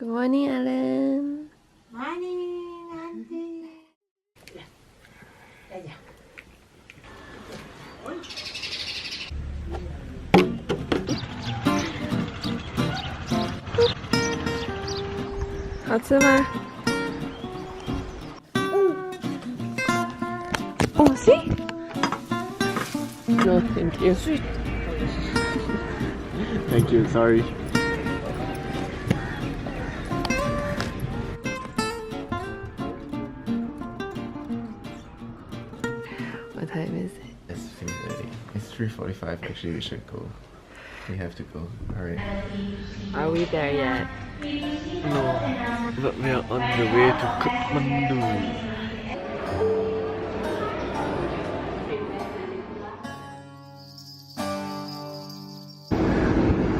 Good morning, Alan. Morning, Auntie. Oh, see? No, thank you. Thank you, sorry. What time is it? It's 3:30. It's 3:45 actually, we should go. We have to go. Alright. Are we there yet? No, but we are on the way to Kathmandu.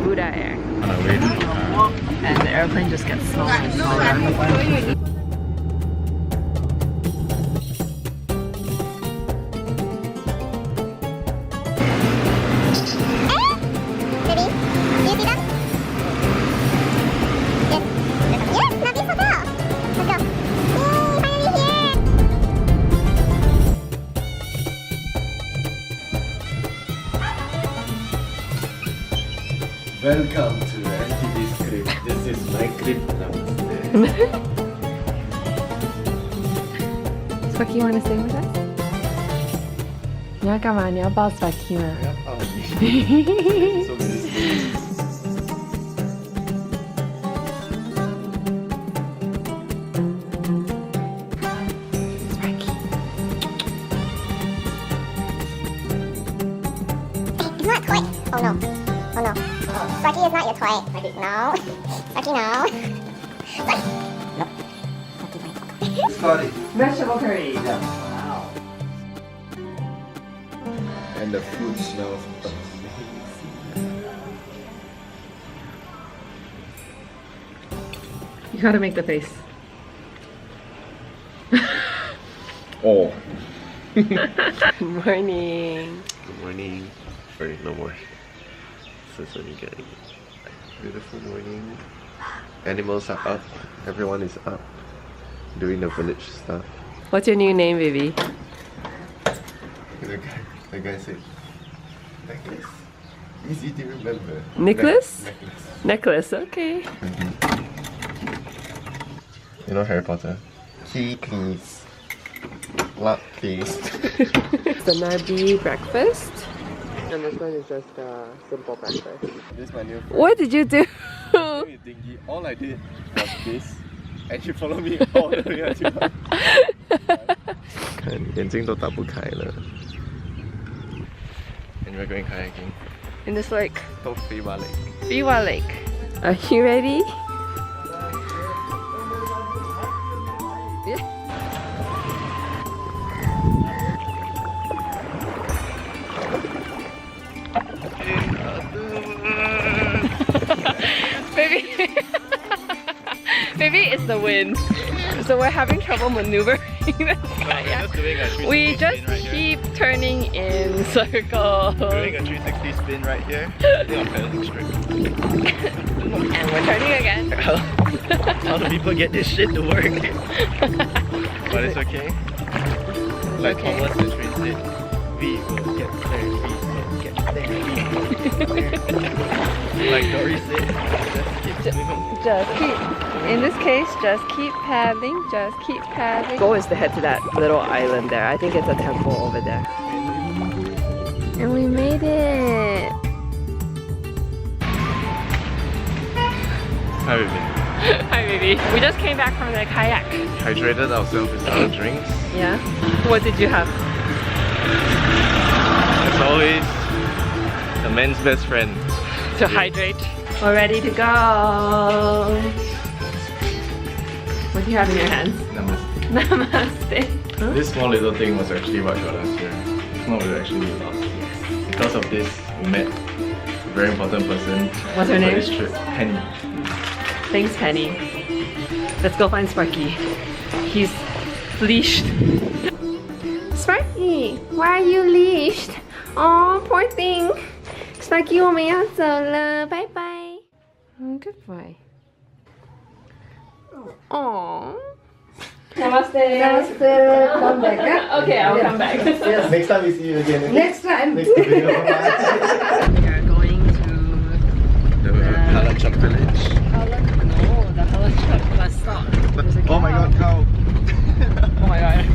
Buddha Air. On our way to Pokhara. And the airplane just gets smaller and smaller. Welcome to MTV's crib. This is my crib. Sparky, you want to stay with us? 你要干嘛？你要抱 Sparky 吗？ So many space. Sparky. It's not a toy. Oh no. Oh no. Sparky is not your toy. No. Sparky, no. Sparky. Nope. Sparky, Scotty. Vegetable curry. Wow. And the food smells amazing. You gotta make the face. Oh. Good morning. Good morning. Sorry, no more. So it's only getting beautiful morning. Animals are up. Everyone is up. Doing the village stuff. What's your new name, baby? The guy said, necklace. Easy to remember. Nicholas? Necklace. Necklace, okay. You know Harry Potter? Key please. Luck please. The Narbi breakfast. And this one is just a simple breakfast. This is my new friend. What did you do? All I did was this. And she followed me all the way until 看眼睛都打不开了 And we're going kayaking. In this lake. To Biwa Lake. Biwa Lake. Are you ready? Yeah. Maybe maybe it's the wind. So we're having trouble maneuvering this kayak. We just keep turning in circles. Doing a 360 spin right here. I think I'm pedaling straight. And we're turning again. How do people get this shit to work? But it's okay. Like okay. Thomas the Train said, we will get there, we will get there. Like Dory said, just keep moving. Just keep, in this case, just keep paddling, just keep paddling. Goal is to head to that little island there. I think it's a temple over there. And we made it! Hi, baby. Hi, baby. We just came back from the kayak. Hydrated ourselves with our drinks. Yeah? What did you have? As always, the man's best friend. To hydrate. We're ready to go! What do you have in your hands? Namaste. Namaste. Huh? This small little thing was actually what got us here. If not, we would actually be lost. Because of this, we met a very important person. What's her for name? this trip, Penny. Thanks, Penny. Let's go find Sparky. He's leashed. Sparky, why are you leashed? Oh, poor thing. Sparky, 我们要走了，拜拜。Good boy. Aww. Namaste. Come back. Huh? Okay, I'll come back. Yes. Next time we see you again. Next time. Next video. Bye. We are going to The Palachuk village. the Palachuk bus stop. There's a Oh my cow. god, cow. Oh my god.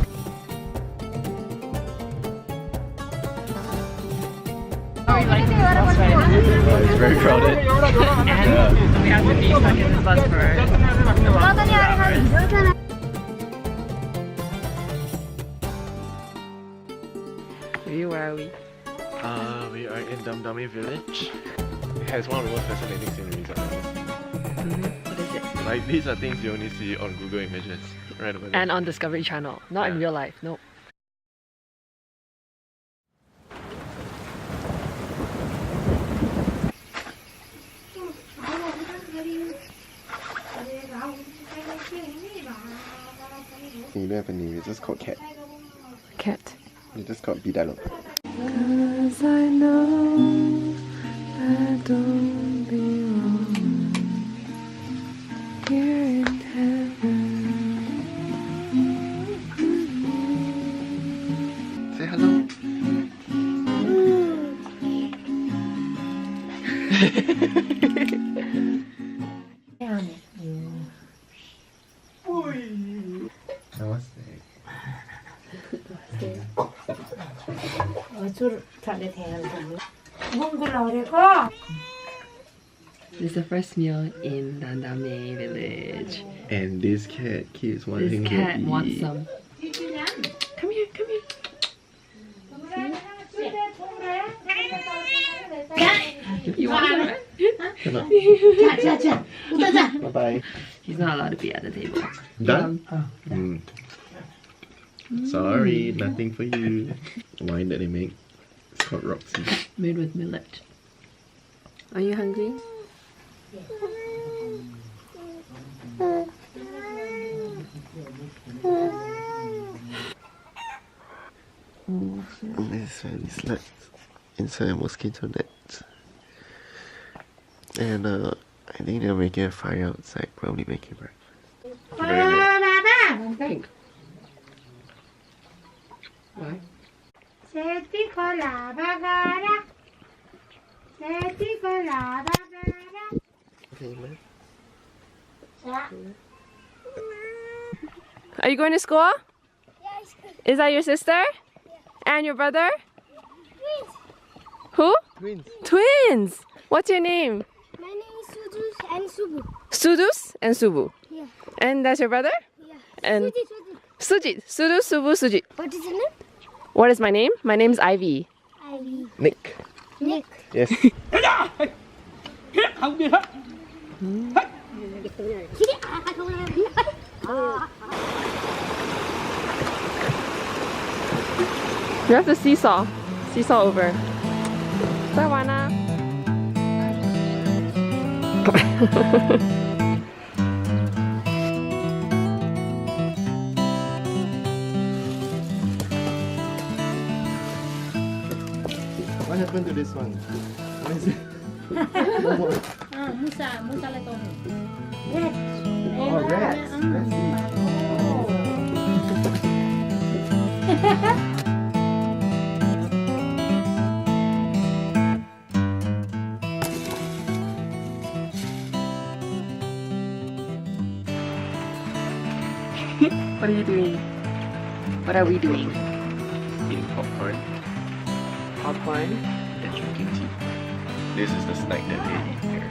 It's very crowded. And we have to be stuck in this bus for about 2 hours. Where are we? We are in Damdame village. It has one of the most fascinating sceneries I've ever seen. What is it? Like, these are things you only see on Google Images. Right over there. And on Discovery Channel, not in Yeah. real life. Nope. You don't have a name, it's just called Cat. Cat. It's just called Bidalo. Cause I know I don't belong here in heaven. Say hello. Namaste. This is the first meal in Damdame village. And this cat keeps wanting This to cat eat. wants some. Come here, come here. You want some, right? Bye bye. He's not allowed to be at the table. Done? Sorry, nothing for you. Wine that they make. It's called Roxy. Made with millet. Are you hungry? This is where we slept inside a mosquito net. And I think they're making a fire outside, probably making breakfast. Pink. Why? Okay, man. Are you going to school? Is that your sister? And your brother? Who? Twins. Twins! What's your name? My name is Sudus and Subu. Sudus and Subu. Yeah. And that's your brother? Yeah. And Suji. Sujit. Sudus, Subu, Sujit. What is your name? What is my name? My name's Ivy. Ivy. Nick. Nick. Yes. You have to seesaw. Seesaw over. Bye, Wana. What happened to this one? What is it? No more. Oh, rats. Let's see. What are you doing? What are we doing? Eating popcorn Popcorn. and drinking tea. This is the snack that they eat here.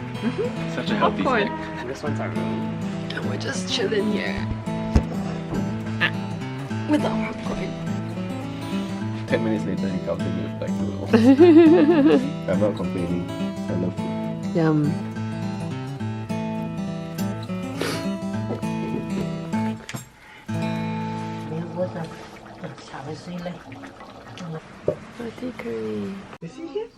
Such a healthy Popcorn. snack. This one's our room. And we're just chilling here. With our popcorn. 10 minutes later, he comes in with like noodles. I'm not complaining. I love food. Yum. Roti curry. Is he here?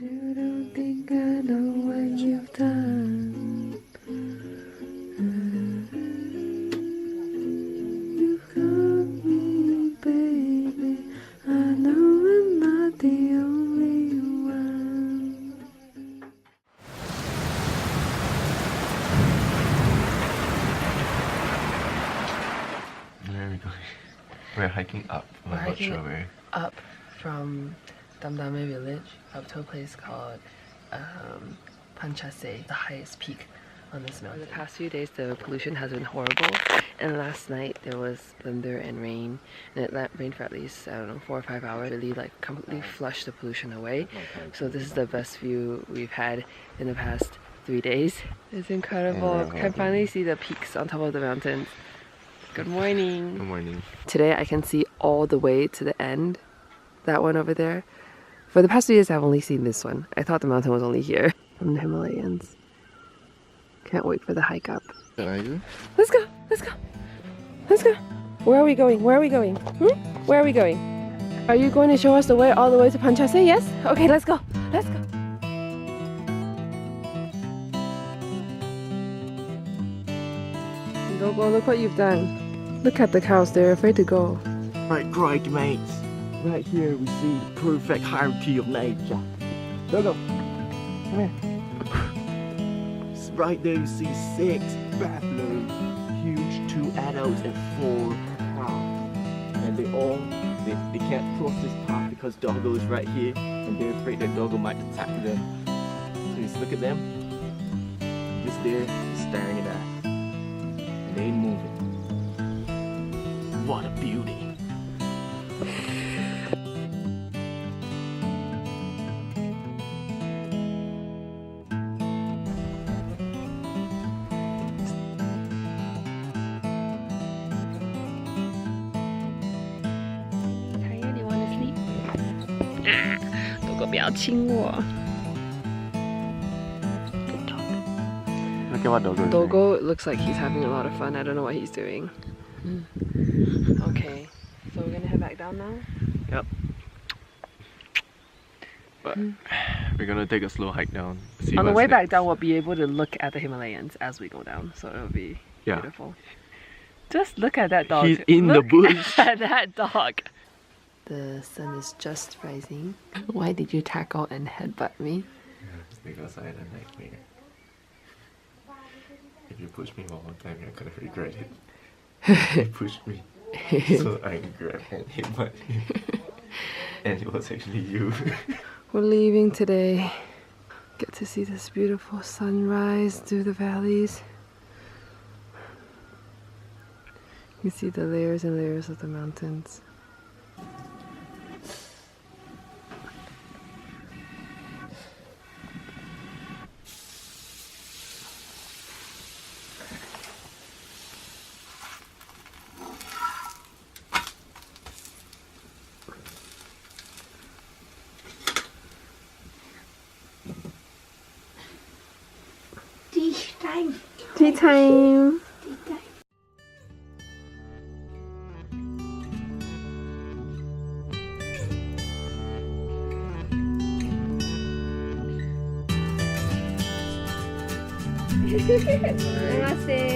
You don't think I know what you've done. You got me, baby. I know I'm not the only one. We're hiking up. We're I'm not hiking sure where. up from Damdame village up to a place called Panchase, the highest peak on this mountain. The past few days the pollution has been horrible, and last night there was thunder and rain, and it rained for at least, I don't know, 4 or 5 hours. Really like completely flushed the pollution away. So this is the best view we've had in the past 3 days. It's incredible. I can finally see the peaks on top of the mountains. Good morning. Good morning. Today I can see all the way to the end. That one over there. For the past 2 years I've only seen this one. I thought the mountain was only here. From the Himalayas. Can't wait for the hike up. Are you? Let's go! Let's go! Let's go! Where are we going? Where are we going? Where are we going? Are you going to show us the way all the way to Panchase? Yes? Okay, let's go! Let's go! Dogo, look what you've done. Look at the cows, they're afraid to go. Right, great mates. Right here we see the perfect hierarchy of nature. Dogo, come here. Right there you see 6 buffaloes, huge, 2 adults and 4 calves. And they can't cross this path because Doggo is right here and they're afraid that Doggo might attack them. So just look at them. Just there, staring at us. And they ain't moving. What a beauty. Tired? You want to sleep? Dogo, 不要亲我. Look at what Dogo is doing. Dogo looks like he's having a lot of fun. I don't know what he's doing. Okay, so we're gonna head back down now? Yep. But we're gonna take a slow hike down. See On the what's way back next. down, we'll be able to look at the Himalayas as we go down, so it'll be beautiful. Just look at that dog. He's in the Look bush. at that dog. The sun is just rising. Why did you tackle and headbutt me? It's because I had a nightmare. If you push me one more time, you're gonna regret it. You pushed me, so I grabbed and hit my hip. And it was actually you. We're leaving today. Get to see this beautiful sunrise through the valleys. You see the layers and layers of the mountains. Tea time. Tea time! Tea time. Namaste.